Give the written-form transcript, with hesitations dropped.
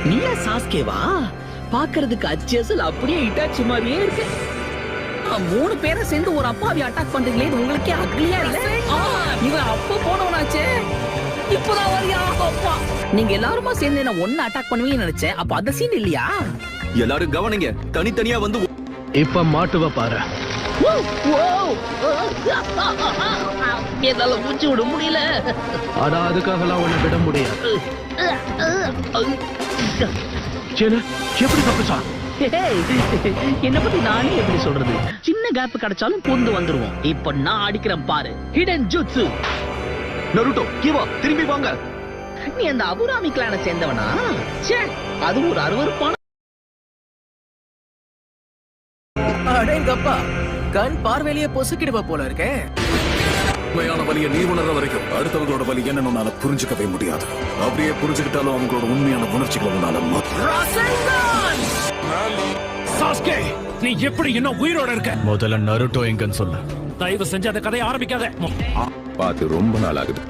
நீயா சாஸ்கேவா? பாக்குறதுக்கு அச்சேசல் அப்படியே இட்டாச்சி மாதிரியே இருக்கு. 3 பேரை சேர்ந்து ஒரு அப்பாவி அட்டாக் பண்றீங்களே, இது உங்களுக்கே அக்லியா இல்ல? இவன் அப்ப போனவனாச்சே, இப்பதான் வரியா அப்பா? நீங்க எல்லாருமா சேர்ந்து என்ன ஒன்னு அட்டாக் பண்ணுவீங்கன்னு நினைச்சேன். அப்ப அந்த சீன் இல்லையா? எல்லாரும் கவனிங்க, தனித்தனியா வந்து இப்ப மாட்டுவ பாரு. என்னால மூச்சு விட முடியல. ஆனா அதுக்காகலாம் உன்னை விட முடியாது. எப்படி தப்பிச்சான்? என்ன பத்தி நானே எப்படி சொல்றது? சின்ன கேப் கிடைச்சாலும் பூந்து வந்துருவோம். இப்ப நான் அடிக்கிறேன் பாரு, ஹிடன் ஜுட்சு. நருட்டோ, கிவா, திரும்பி வாங்க. நீ அந்த அபுராமி கிளானை சேர்ந்தவனா? ச்சே, அது ஒரு அருவருப்பான. அடேங்கப்பா, கண் பார்வையிலேயே பொசுக்கிடுவ போல இருக்கே. உண்மையான வலியை நீ உணர்ற வரைக்கும் அடுத்தவங்களோட வலி என்னன்னு உன்னால புரிஞ்சுக்கவே முடியாது. அப்படியே புரிஞ்சுக்கிட்டாலும் அவங்களோட உண்மையான உணர்ச்சிகளை உன்னால சாஸ்கே, நீ எப்படி இன்னும் உயிரோட இருக்க? முதல்ல நருட்டோ எங்கன்னு சொல்லு. தயவு செஞ்சு அந்த கதையை ஆரம்பிக்காத. பார்த்து ரொம்ப நாள் ஆகுது.